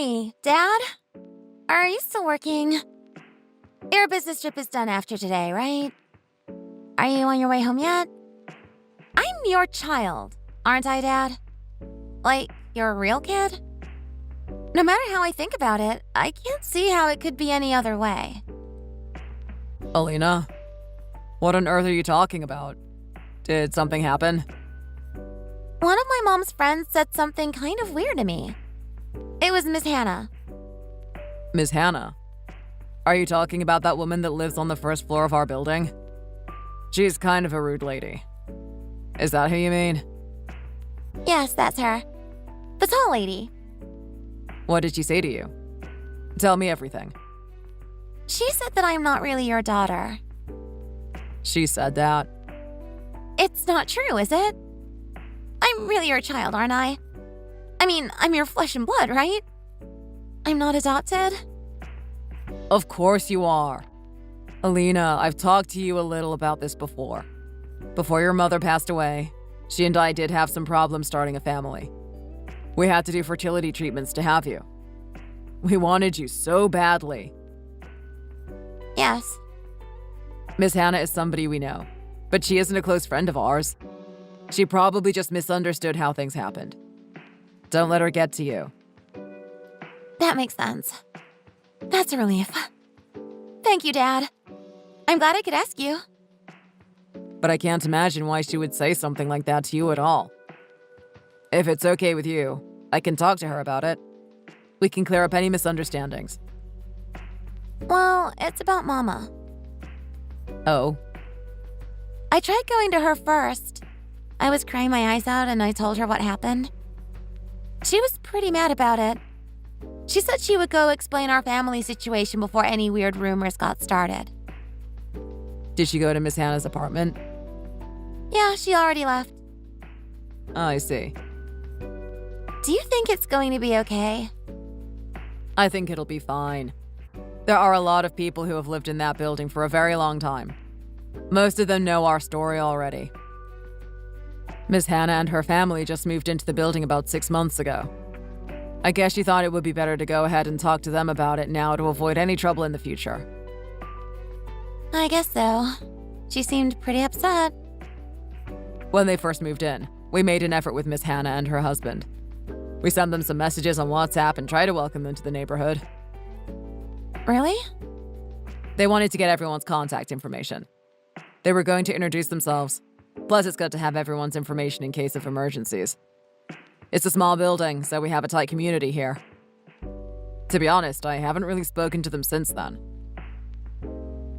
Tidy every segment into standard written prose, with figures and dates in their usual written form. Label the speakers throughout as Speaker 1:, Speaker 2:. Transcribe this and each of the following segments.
Speaker 1: Hey, Dad? Are you still working? Your business trip is done after today, right? Are you on your way home yet? I'm your child, aren't I, Dad? Like, your real kid? No matter how I think about it, I can't see how it could be any other way.
Speaker 2: Alina, what on earth are you talking about? Did something happen?
Speaker 1: One of my mom's friends said something kind of weird to me. It was Miss Hannah.
Speaker 2: Miss Hannah? Are you talking about that woman that lives on the first floor of our building? She's kind of a rude lady. Is that who you mean?
Speaker 1: Yes, that's her. The tall lady.
Speaker 2: What did she say to you? Tell me everything.
Speaker 1: She said that I'm not really your daughter.
Speaker 2: She said that?
Speaker 1: It's not true, is it? I'm really your child, aren't I? I mean, I'm your flesh and blood, right? I'm not adopted?
Speaker 2: Of course you are. Alina, I've talked to you a little about this before. Before your mother passed away, she and I did have some problems starting a family. We had to do fertility treatments to have you. We wanted you so badly.
Speaker 1: Yes.
Speaker 2: Miss Hannah is somebody we know, but she isn't a close friend of ours. She probably just misunderstood how things happened. Don't let her get to you.
Speaker 1: That makes sense. That's a relief. Thank you, Dad. I'm glad I could ask you.
Speaker 2: But I can't imagine why she would say something like that to you at all. If it's okay with you, I can talk to her about it. We can clear up any misunderstandings.
Speaker 1: Well, it's about Mama.
Speaker 2: Oh?
Speaker 1: I tried going to her first. I was crying my eyes out and I told her what happened. She was pretty mad about it. She said she would go explain our family situation before any weird rumors got started.
Speaker 2: Did she go to Miss Hannah's apartment?
Speaker 1: Yeah, she already left.
Speaker 2: I see.
Speaker 1: Do you think it's going to be okay?
Speaker 2: I think it'll be fine. There are a lot of people who have lived in that building for a very long time. Most of them know our story already. Miss Hannah and her family just moved into the building about 6 months ago. I guess she thought it would be better to go ahead and talk to them about it now to avoid any trouble in the future.
Speaker 1: I guess so. She seemed pretty upset.
Speaker 2: When they first moved in, we made an effort with Miss Hannah and her husband. We sent them some messages on WhatsApp and tried to welcome them to the neighborhood.
Speaker 1: Really?
Speaker 2: They wanted to get everyone's contact information. They were going to introduce themselves. Plus, it's good to have everyone's information in case of emergencies. It's a small building, so we have a tight community here. To be honest, I haven't really spoken to them since then.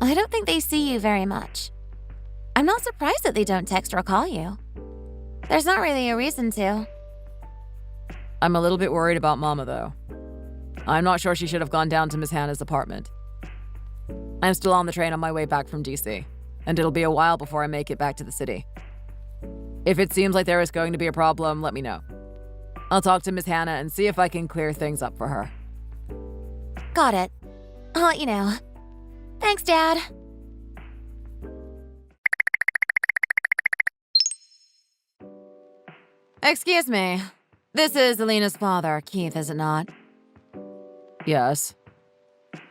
Speaker 1: I don't think they see you very much. I'm not surprised that they don't text or call you. There's not really a reason to.
Speaker 2: I'm a little bit worried about Mama, though. I'm not sure she should have gone down to Miss Hannah's apartment. I'm still on the train on my way back from DC, and it'll be a while before I make it back to the city. If it seems like there is going to be a problem, let me know. I'll talk to Miss Hannah and see if I can clear things up for her.
Speaker 1: Got it. I'll let you know. Thanks, Dad.
Speaker 2: Excuse me. This is Alina's father, Keith, is it not? Yes.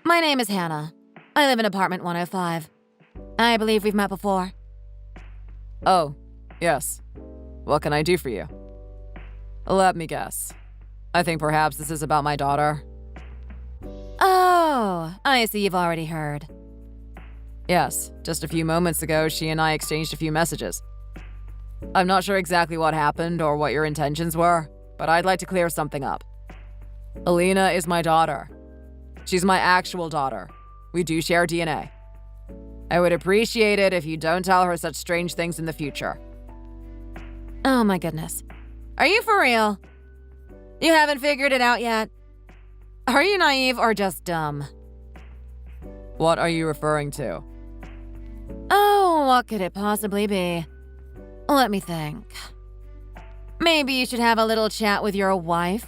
Speaker 1: My name is Hannah. I live in apartment 105. I believe we've met before.
Speaker 2: Oh, yes. What can I do for you? Let me guess. I think perhaps this is about my daughter.
Speaker 1: Oh, I see you've already heard.
Speaker 2: Yes, just a few moments ago, she and I exchanged a few messages. I'm not sure exactly what happened or what your intentions were, but I'd like to clear something up. Alina is my daughter. She's my actual daughter. We do share DNA. I would appreciate it if you don't tell her such strange things in the future.
Speaker 1: Oh my goodness. Are you for real? You haven't figured it out yet? Are you naive or just dumb?
Speaker 2: What are you referring to?
Speaker 1: Oh, what could it possibly be? Let me think. Maybe you should have a little chat with your wife.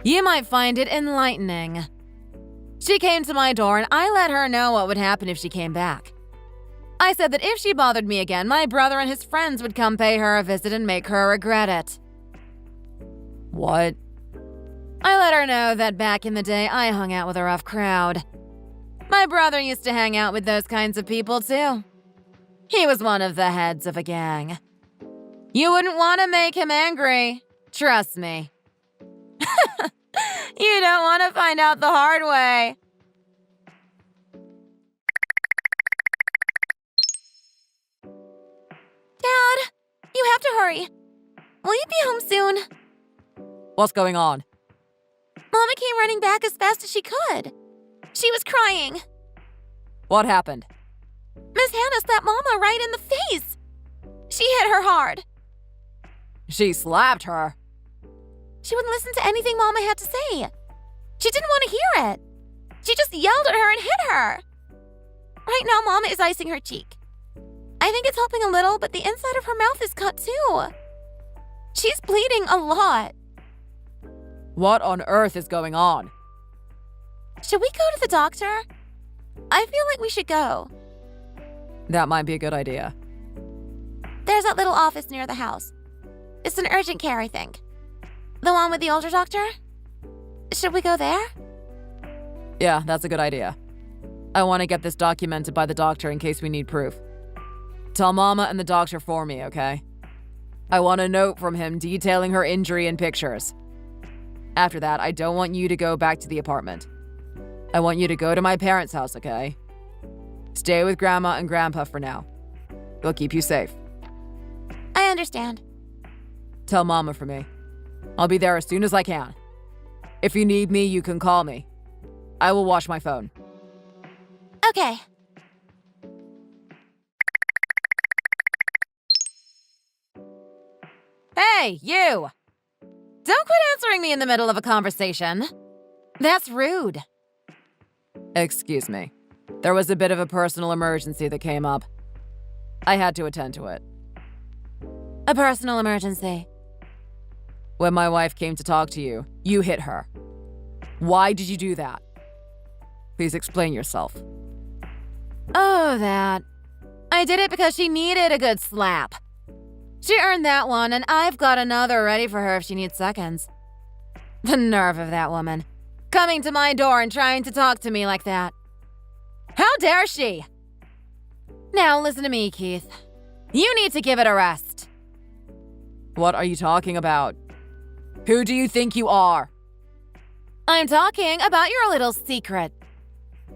Speaker 1: You might find it enlightening. She came to my door and I let her know what would happen if she came back. I said that if she bothered me again, my brother and his friends would come pay her a visit and make her regret it.
Speaker 2: What?
Speaker 1: I let her know that back in the day I hung out with a rough crowd. My brother used to hang out with those kinds of people too. He was one of the heads of a gang. You wouldn't want to make him angry. Trust me. You don't want to find out the hard way. Dad, you have to hurry. Will you be home soon?
Speaker 2: What's going on?
Speaker 1: Mama came running back as fast as she could. She was crying.
Speaker 2: What happened?
Speaker 1: Miss Hannah slapped Mama right in the face. She hit her hard.
Speaker 2: She slapped her.
Speaker 1: She wouldn't listen to anything Mama had to say. She didn't want to hear it. She just yelled at her and hit her. Right now, Mama is icing her cheek. I think it's helping a little, but the inside of her mouth is cut too. She's bleeding a lot.
Speaker 2: What on earth is going on?
Speaker 1: Should we go to the doctor? I feel like we should go.
Speaker 2: That might be a good idea.
Speaker 1: There's that little office near the house. It's an urgent care, I think. The one with the older doctor? Should we go there?
Speaker 2: Yeah, that's a good idea. I want to get this documented by the doctor in case we need proof. Tell Mama and the doctor for me, okay? I want a note from him detailing her injury and pictures. After that, I don't want you to go back to the apartment. I want you to go to my parents' house, okay? Stay with Grandma and Grandpa for now. They'll keep you safe.
Speaker 1: I understand.
Speaker 2: Tell Mama for me. I'll be there as soon as I can. If you need me, you can call me. I will watch my phone.
Speaker 1: Okay. Hey, you! Don't quit answering me in the middle of a conversation. That's rude.
Speaker 2: Excuse me. There was a bit of a personal emergency that came up. I had to attend to it.
Speaker 1: A personal emergency.
Speaker 2: When my wife came to talk to you, you hit her. Why did you do that? Please explain yourself.
Speaker 1: Oh, that. I did it because she needed a good slap. She earned that one, and I've got another ready for her if she needs seconds. The nerve of that woman. Coming to my door and trying to talk to me like that. How dare she? Now listen to me, Keith. You need to give it a rest.
Speaker 2: What are you talking about? Who do you think you are?
Speaker 1: I'm talking about your little secret.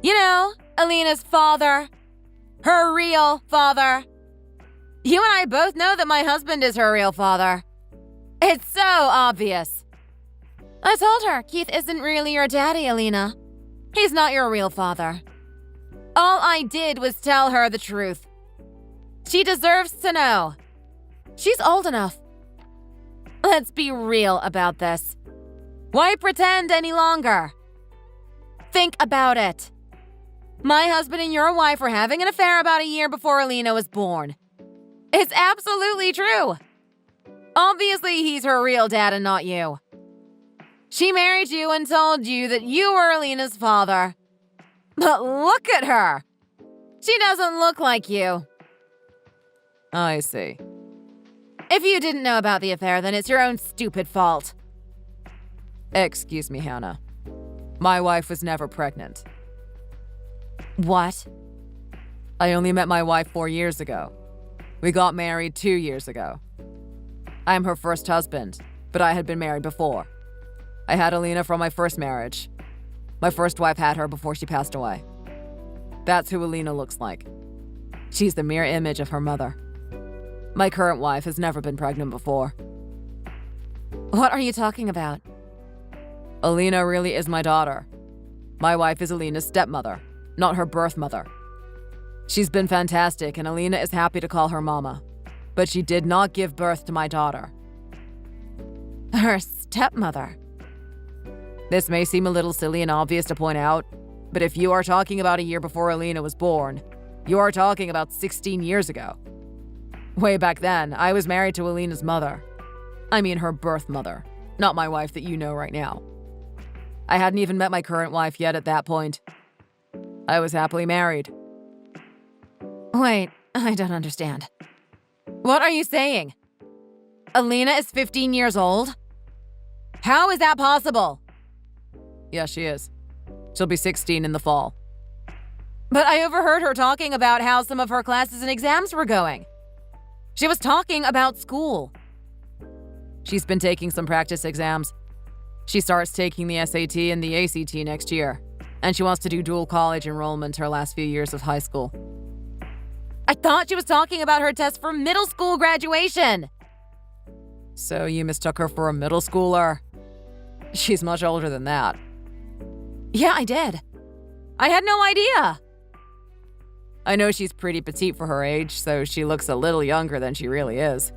Speaker 1: You know, Alina's father. Her real father. You and I both know that my husband is her real father. It's so obvious. I told her Keith isn't really your daddy, Alina. He's not your real father. All I did was tell her the truth. She deserves to know. She's old enough. Let's be real about this. Why pretend any longer? Think about it. My husband and your wife were having an affair about a year before Alina was born. It's absolutely true. Obviously, he's her real dad and not you. She married you and told you that you were Alina's father. But look at her. She doesn't look like you.
Speaker 2: I see.
Speaker 1: If you didn't know about the affair, then it's your own stupid fault.
Speaker 2: Excuse me, Hannah. My wife was never pregnant.
Speaker 1: What?
Speaker 2: I only met my wife 4 years ago. We got married 2 years ago. I'm her first husband, but I had been married before. I had Alina from my first marriage. My first wife had her before she passed away. That's who Alina looks like. She's the mirror image of her mother. My current wife has never been pregnant before.
Speaker 1: What are you talking about?
Speaker 2: Alina really is my daughter. My wife is Alina's stepmother, not her birth mother. She's been fantastic, and Alina is happy to call her mama. But she did not give birth to my daughter.
Speaker 1: Her stepmother?
Speaker 2: This may seem a little silly and obvious to point out, but if you are talking about a year before Alina was born, you are talking about 16 years ago. Way back then, I was married to Alina's mother. I mean her birth mother, not my wife that you know right now. I hadn't even met my current wife yet at that point. I was happily married.
Speaker 1: Wait, I don't understand. What are you saying? Alina is 15 years old? How is that possible?
Speaker 2: Yeah, she is. She'll be 16 in the fall.
Speaker 1: But I overheard her talking about how some of her classes and exams were going. She was talking about school.
Speaker 2: She's been taking some practice exams. She starts taking the SAT and the ACT next year, and she wants to do dual college enrollment her last few years of high school.
Speaker 1: I thought she was talking about her test for middle school graduation.
Speaker 2: So you mistook her for a middle schooler? She's much older than that.
Speaker 1: Yeah, I did. I had no idea.
Speaker 2: I know she's pretty petite for her age, so she looks a little younger than she really is.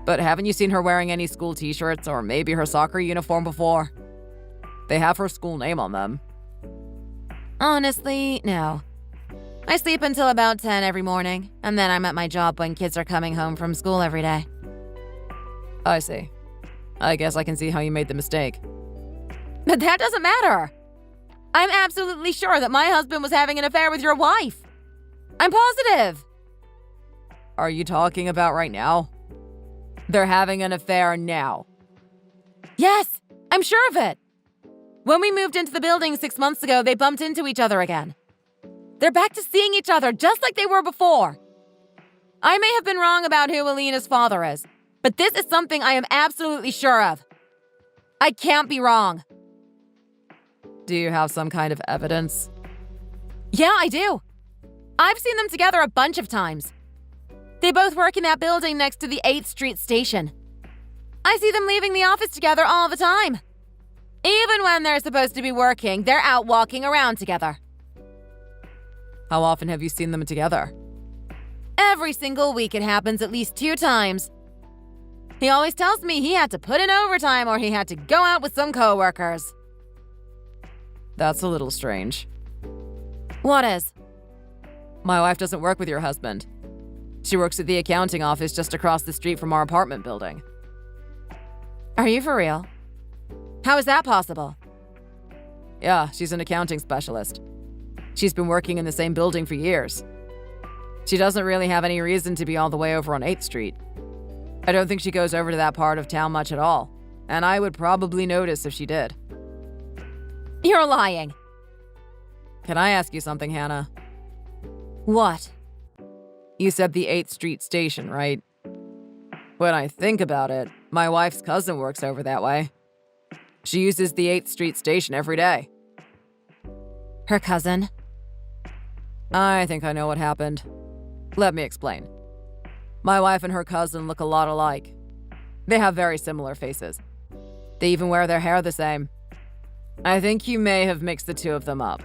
Speaker 2: But haven't you seen her wearing any school t-shirts or maybe her soccer uniform before? They have her school name on them.
Speaker 1: Honestly, no. I sleep until about 10 every morning, and then I'm at my job when kids are coming home from school every day.
Speaker 2: I see. I guess I can see how you made the mistake.
Speaker 1: But that doesn't matter. I'm absolutely sure that my husband was having an affair with your wife. I'm positive.
Speaker 2: Are you talking about right now? They're having an affair now.
Speaker 1: Yes, I'm sure of it. When we moved into the building 6 months ago, they bumped into each other again. They're back to seeing each other just like they were before. I may have been wrong about who Alina's father is, but this is something I am absolutely sure of. I can't be wrong.
Speaker 2: Do you have some kind of evidence?
Speaker 1: Yeah, I do. I've seen them together a bunch of times. They both work in that building next to the 8th Street station. I see them leaving the office together all the time. Even when they're supposed to be working, they're out walking around together.
Speaker 2: How often have you seen them together?
Speaker 1: Every single week it happens at least 2 times. He always tells me he had to put in overtime or he had to go out with some coworkers.
Speaker 2: That's a little strange.
Speaker 1: What is?
Speaker 2: My wife doesn't work with your husband. She works at the accounting office just across the street from our apartment building.
Speaker 1: Are you for real? How is that possible?
Speaker 2: Yeah, she's an accounting specialist. She's been working in the same building for years. She doesn't really have any reason to be all the way over on 8th Street. I don't think she goes over to that part of town much at all, and I would probably notice if she did.
Speaker 1: You're lying.
Speaker 2: Can I ask you something, Hannah?
Speaker 1: What?
Speaker 2: You said the 8th Street station, right? When I think about it, my wife's cousin works over that way. She uses the 8th Street station every day.
Speaker 1: Her cousin?
Speaker 2: I think I know what happened. Let me explain. My wife and her cousin look a lot alike. They have very similar faces. They even wear their hair the same. I think you may have mixed the two of them up.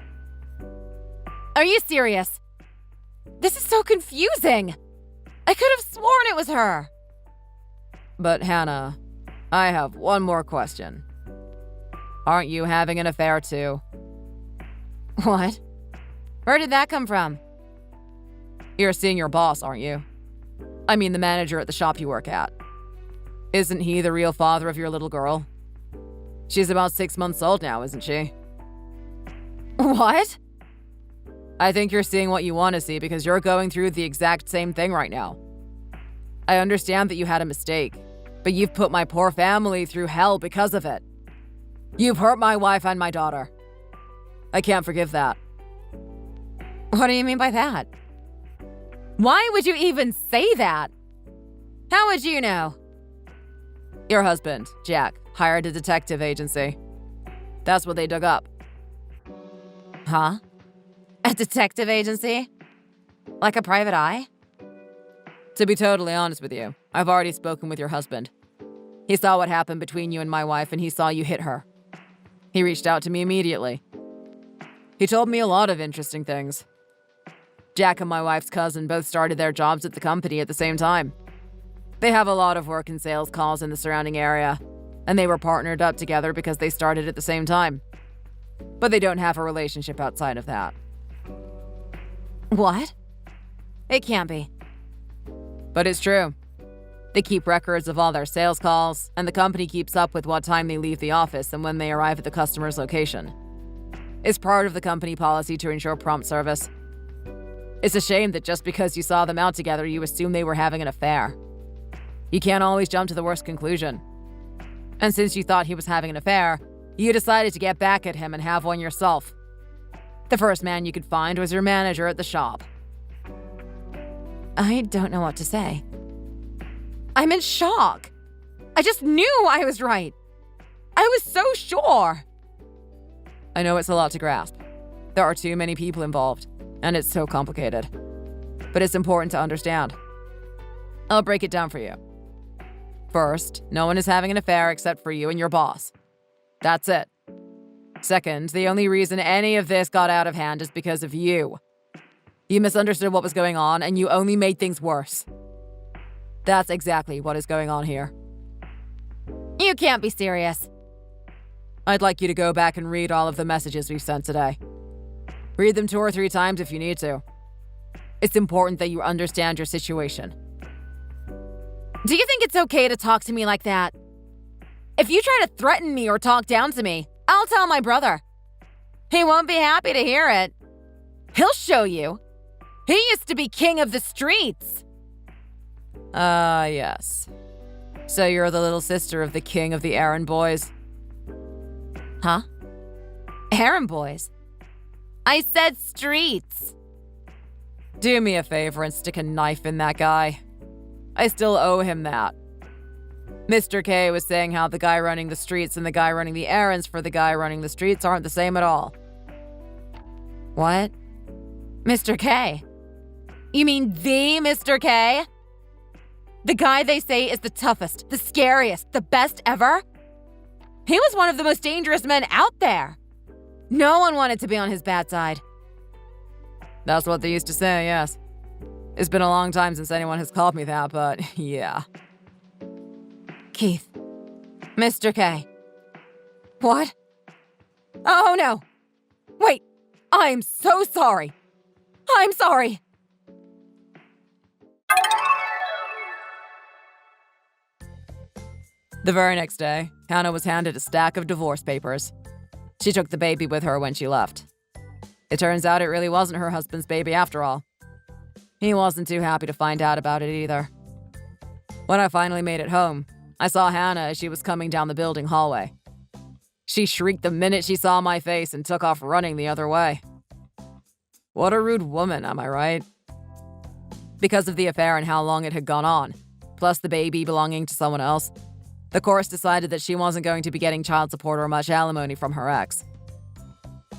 Speaker 1: Are you serious? This is so confusing. I could have sworn it was her.
Speaker 2: But Hannah, I have one more question. Aren't you having an affair too?
Speaker 1: What? Where did that come from?
Speaker 2: You're seeing your boss, aren't you? I mean the manager at the shop you work at. Isn't he the real father of your little girl? She's about 6 months old now, isn't she?
Speaker 1: What?
Speaker 2: I think you're seeing what you want to see because you're going through the exact same thing right now. I understand that you had a mistake, but you've put my poor family through hell because of it. You've hurt my wife and my daughter. I can't forgive that.
Speaker 1: What do you mean by that? Why would you even say that? How would you know?
Speaker 2: Your husband, Jack, hired a detective agency. That's what they dug up.
Speaker 1: Huh? A detective agency? Like a private eye?
Speaker 2: To be totally honest with you, I've already spoken with your husband. He saw what happened between you and my wife, and he saw you hit her. He reached out to me immediately. He told me a lot of interesting things. Jack and my wife's cousin both started their jobs at the company at the same time. They have a lot of work and sales calls in the surrounding area, and they were partnered up together because they started at the same time. But they don't have a relationship outside of that.
Speaker 1: What? It can't be.
Speaker 2: But it's true. They keep records of all their sales calls, and the company keeps up with what time they leave the office and when they arrive at the customer's location. It's part of the company policy to ensure prompt service. It's a shame that just because you saw them out together, you assume they were having an affair. You can't always jump to the worst conclusion. And since you thought he was having an affair, You decided to get back at him and have one yourself. The first man you could find was your manager at the shop.
Speaker 1: I don't know what to say. I'm in shock. I just knew I was right. I was so sure.
Speaker 2: I know it's a lot to grasp. There are too many people involved, and it's so complicated. But it's important to understand. I'll break it down for you. First, no one is having an affair except for you and your boss. That's it. Second, the only reason any of this got out of hand is because of you. You misunderstood what was going on, and you only made things worse. That's exactly what is going on here.
Speaker 1: You can't be serious.
Speaker 2: I'd like you to go back and read all of the messages we've sent today. Read them 2 or 3 times if you need to. It's important that you understand your situation.
Speaker 1: Do you think it's okay to talk to me like that? If you try to threaten me or talk down to me, I'll tell my brother. He won't be happy to hear it. He'll show you. He used to be king of the streets.
Speaker 2: Yes. So you're the little sister of the king of the errand boys?
Speaker 1: Huh? Errand boys? I said streets.
Speaker 2: Do me a favor and stick a knife in that guy. I still owe him that. Mr. K was saying how the guy running the streets and the guy running the errands for the guy running the streets aren't the same at all.
Speaker 1: What? Mr. K? You mean the Mr. K? The guy they say is the toughest, the scariest, the best ever? He was one of the most dangerous men out there. No one wanted to be on his bad side.
Speaker 2: That's what they used to say, yes. It's been a long time since anyone has called me that, but yeah.
Speaker 1: Keith. Mr. K. What? Oh, no. Wait. I'm so sorry. I'm sorry.
Speaker 2: The very next day, Hannah was handed a stack of divorce papers. She took the baby with her when she left. It turns out it really wasn't her husband's baby after all. He wasn't too happy to find out about it either. When I finally made it home, I saw Hannah as she was coming down the building hallway. She shrieked the minute she saw my face and took off running the other way. What a rude woman, am I right? Because of the affair and how long it had gone on, plus the baby belonging to someone else, the courts decided that she wasn't going to be getting child support or much alimony from her ex.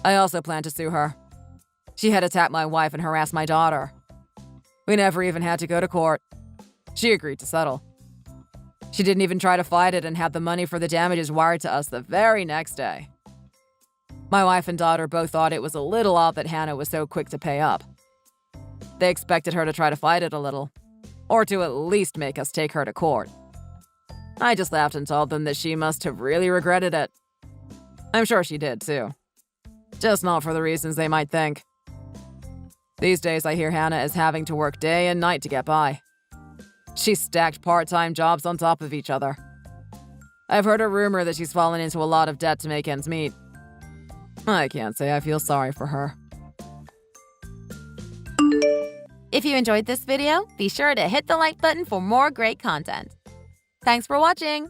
Speaker 2: I also planned to sue her. She had attacked my wife and harassed my daughter. We never even had to go to court. She agreed to settle. She didn't even try to fight it and had the money for the damages wired to us the very next day. My wife and daughter both thought it was a little odd that Hannah was so quick to pay up. They expected her to try to fight it a little, or to at least make us take her to court. I just laughed and told them that she must have really regretted it. I'm sure she did, too. Just not for the reasons they might think. These days, I hear Hannah is having to work day and night to get by. She stacked part-time jobs on top of each other. I've heard a rumor that she's fallen into a lot of debt to make ends meet. I can't say I feel sorry for her.
Speaker 1: If you enjoyed this video, be sure to hit the like button for more great content. Thanks for watching!